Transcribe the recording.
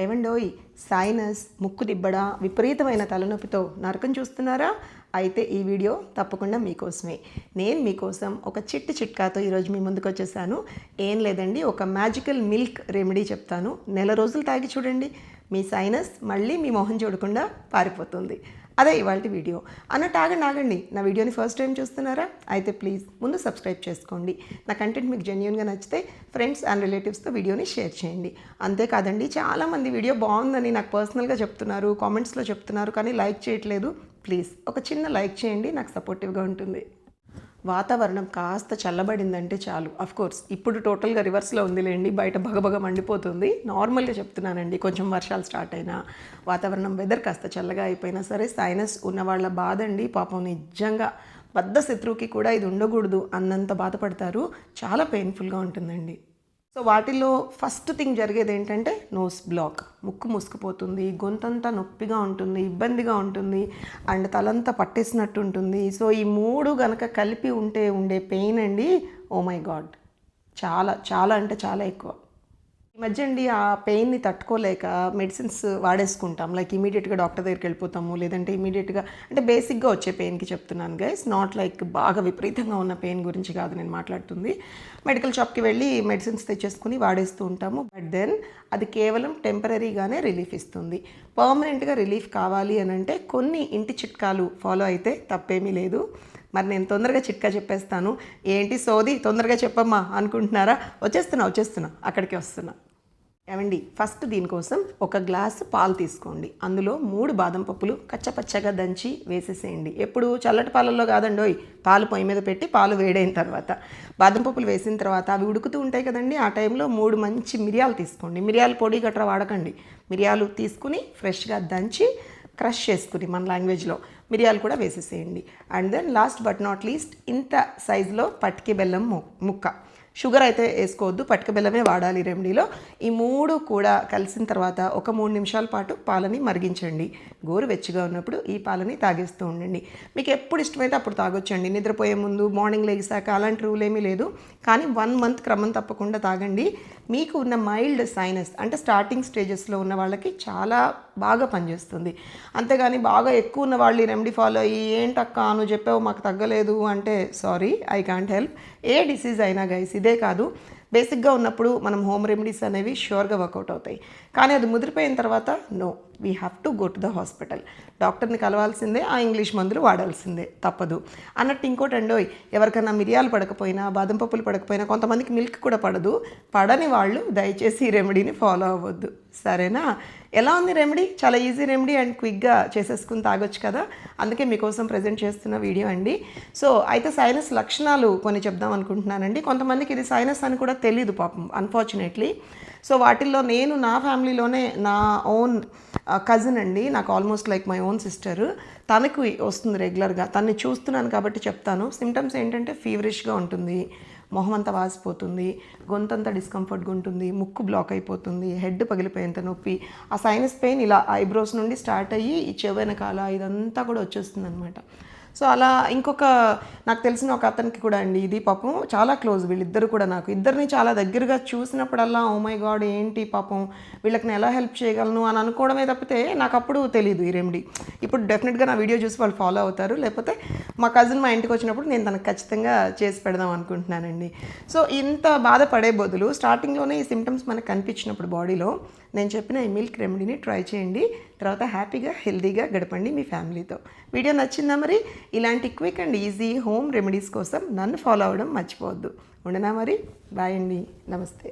ఏవండోయ్, sinus, ముక్కు దిబ్బడ, విపరీతమైన తలనొప్పితో నరకం చూస్తున్నారా? అయితే ఈ వీడియో తప్పకుండా మీకోసమే. నేను మీకోసం ఒక చిట్కాతో ఈరోజు మీ ముందుకు వచ్చేసాను. ఏం లేదండి, ఒక మ్యాజికల్ మిల్క్ రెమెడీ చెప్తాను. నెల రోజులు తాగి చూడండి, మీ సైనస్ మళ్ళీ మీ మొహం చూడకుండా పారిపోతుంది. అదే ఇవాళ వీడియో. అన్నట్టు ఆగండి, నా వీడియోని ఫస్ట్ టైం చూస్తున్నారా? అయితే ప్లీజ్ ముందు సబ్స్క్రైబ్ చేసుకోండి. నా కంటెంట్ మీకు జెన్యూన్గా నచ్చితే ఫ్రెండ్స్ అండ్ రిలేటివ్స్తో వీడియోని షేర్ చేయండి. అంతేకాదండి, చాలామంది వీడియో బాగుందని నాకు పర్సనల్గా చెప్తున్నారు, కామెంట్స్లో చెప్తున్నారు, కానీ లైక్ చేయట్లేదు. ప్లీజ్ ఒక చిన్న లైక్ చేయండి, నాకు సపోర్టివ్గా ఉంటుంది. వాతావరణం కాస్త చల్లబడిందంటే చాలు. కోర్స్ ఇప్పుడు టోటల్గా రివర్స్లో ఉందిలేండి, బయట భగభగ మండిపోతుంది. నార్మల్గా చెప్తున్నానండి, కొంచెం వర్షాలు స్టార్ట్ అయినా, వాతావరణం వెదర్ కాస్త చల్లగా అయిపోయినా సరే, సైనస్ ఉన్న వాళ్ళ బాధ అండి పాపం నిజంగా బద్ధ శత్రువుకి కూడా ఇది ఉండకూడదు అన్నంత బాధపడతారు. చాలా పెయిన్ఫుల్గా ఉంటుందండి. సో వాటిల్లో ఫస్ట్ థింగ్ జరిగేది ఏంటంటే నోస్ బ్లాక్. ముక్కు మూసుకుపోతుంది, గొంతంతా నొప్పిగా ఉంటుంది, ఇబ్బందిగా ఉంటుంది, అండ్ తలంతా పట్టేసినట్టు ఉంటుంది. సో ఈ మూడు గనక కలిపి ఉండే పెయిన్ అండి, ఓ మై గాడ్, చాలా చాలా అంటే చాలా ఎక్కువ. ఈ మధ్య అండి ఆ పెయిన్ని తట్టుకోలేక మెడిసిన్స్ వాడేసుకుంటాం. లైక్ ఇమీడియట్గా డాక్టర్ దగ్గరికి వెళ్ళిపోతాము, లేదంటే ఇమీడియట్గా అంటే బేసిక్గా వచ్చే పెయిన్కి చెప్తున్నాను గైస్, నాట్ లైక్ బాగా విపరీతంగా ఉన్న పెయిన్ గురించి కాదు నేను మాట్లాడుతుంది. మెడికల్ షాప్కి వెళ్ళి మెడిసిన్స్ తెచ్చేసుకుని వాడేస్తూ ఉంటాము. బట్ దెన్ అది కేవలం టెంపరీగానే రిలీఫ్ ఇస్తుంది. పర్మనెంట్గా రిలీఫ్ కావాలి అని అంటే కొన్ని ఇంటి చిట్కాలు ఫాలో అయితే తప్పేమీ లేదు. మరి నేను తొందరగా చిట్కా చెప్పేస్తాను. ఏంటి సోది, తొందరగా చెప్పమ్మా అనుకుంటున్నారా? వచ్చేస్తున్నా, అక్కడికి వస్తున్నా. ఏమండి, ఫస్ట్ దీనికోసం ఒక గ్లాసు పాలు తీసుకోండి. అందులో 3 బాదం పప్పులు కచ్చపచ్చగా దంచి వేసేసేయండి. ఎప్పుడు చల్లటి పాలల్లో కాదండోయ్, పాలు పొయ్యి మీద పెట్టి పాలు వేడైన తర్వాత బాదం పప్పులు వేసిన తర్వాత అవి ఉడుకుతూ ఉంటాయి కదండి, ఆ టైంలో 3 మంచి మిరియాలు తీసుకోండి. మిరియాలు పొడి గట్రా వాడకండి. మిరియాలు తీసుకుని ఫ్రెష్గా దంచి క్రష్ చేసుకుని మన లాంగ్వేజ్లో మిరియాలు కూడా వేసేసేయండి. And then last but not least, ఇంత సైజులో పటికి బెల్లం ముక్క. షుగర్ అయితే వేసుకోవద్దు, పటిక బెల్లమే వాడాలి రెమెడీలో. ఈ 3 కూడా కలిసిన తర్వాత ఒక 3 నిమిషాల పాటు పాలని మరిగించండి. గోరువెచ్చగా ఉన్నప్పుడు ఈ పాలని తాగేస్తూ ఉండండి. మీకు ఎప్పుడు ఇష్టమైతే అప్పుడు తాగొచ్చండి, నిద్రపోయే ముందు, మార్నింగ్ లేసాక, అలాంటి రూల్ ఏమీ లేదు. కానీ 1 మంత్ క్రమం తప్పకుండా తాగండి. మీకు ఉన్న మైల్డ్ సైనస్ అంటే స్టార్టింగ్ స్టేజెస్లో ఉన్న వాళ్ళకి చాలా బాగా పనిచేస్తుంది. అంతేగాని బాగా ఎక్కువ ఉన్న వాళ్ళు ఈ రెమెడీ ఫాలో అయ్యి ఏంటక్క నువ్వు చెప్పావు మాకు తగ్గలేదు అంటే sorry, I can't help. A disease అయినా గైస్ ఇదే కాదు, బేసిక్గా ఉన్నప్పుడు మనం హోమ్ రెమెడీస్ అనేవి ష్యూర్గా వర్కౌట్ అవుతాయి. కానీ అది ముదిరిపోయిన తర్వాత no, we have to go to the hospital. డాక్టర్ని కలవాల్సిందే, ఆ ఇంగ్లీష్ మందులు వాడాల్సిందే, తప్పదు. అన్నట్టు ఇంకోటి అండోయ్, ఎవరికైనా మిరియాలు పడకపోయినా, బాదం పప్పులు పడకపోయినా, కొంతమందికి మిల్క్ కూడా పడదు, పడని వాళ్ళు దయచేసి ఈ రెమెడీని ఫాలో అవ్వద్దు, సరేనా? ఎలా ఉంది రెమెడీ? చాలా ఈజీ రెమెడీ అండ్ క్విక్గా చేసేసుకుని తాగొచ్చు కదా. అందుకే మీకోసం ప్రజెంట్ చేస్తున్న వీడియో అండి. సో అయితే సైనస్ లక్షణాలు కొన్ని చెప్దాం అనుకుంటున్నానండి. కొంతమందికి ఇది సైనస్ అని కూడా తెలీదు పాపం, అన్ఫార్చునేట్లీ. సో వాటిల్లో నేను నా ఫ్యామిలీలోనే నా ఓన్ కజిన్ అండి, నాకు almost like my own sister, తనకు వస్తుంది రెగ్యులర్గా. తనని చూస్తున్నాను కాబట్టి చెప్తాను. సిమ్టమ్స్ ఏంటంటే ఫీవరిష్గా ఉంటుంది, మొహం అంతా వాసిపోతుంది, గొంతంతా డిస్కంఫర్ట్గా ఉంటుంది, ముక్కు బ్లాక్ అయిపోతుంది, హెడ్ పగిలిపోయేంత నొప్పి. ఆ సైనస్ పెయిన్ ఇలా ఐబ్రోస్ నుండి స్టార్ట్ అయ్యి ఈ చెవి వెనకాల ఇదంతా కూడా వచ్చేస్తుంది అనమాట. సో అలా ఇంకొక నాకు తెలిసిన ఒక అతనికి కూడా అండి, ఇది పాపం చాలా క్లోజ్ వీళ్ళిద్దరు కూడా. నాకు ఇద్దరిని చాలా దగ్గరగా చూసినప్పుడల్లా ఓ మై గాడ్ ఏంటి పాపం వీళ్ళకి నేను ఎలా హెల్ప్ చేయగలను అని అనుకోవడమే తప్పితే నాకు అప్పుడు తెలియదు ఈ రెమెడీ. ఇప్పుడు డెఫినెట్గా నా వీడియో చూసి వాళ్ళు ఫాలో అవుతారు, లేకపోతే మా కజిన్ మా ఇంటికి వచ్చినప్పుడు నేను తనకు ఖచ్చితంగా చేసి పెడదాం అనుకుంటున్నానండి. సో ఇంత బాధపడే బదులు స్టార్టింగ్లోనే ఈ సిమ్టమ్స్ మనకు కనిపించినప్పుడు బాడీలో నేను చెప్పిన ఈ మిల్క్ రెమెడీని ట్రై చేయండి. తర్వాత హ్యాపీగా హెల్తీగా గడపండి మీ ఫ్యామిలీతో. వీడియో నచ్చిందా మరి? ఇలాంటి quick and easy home remedies కోసం నన్ను ఫాలో అవ్వడం మర్చిపోవద్దు. ఉండనా మరి? బాయ్ అండి, నమస్తే.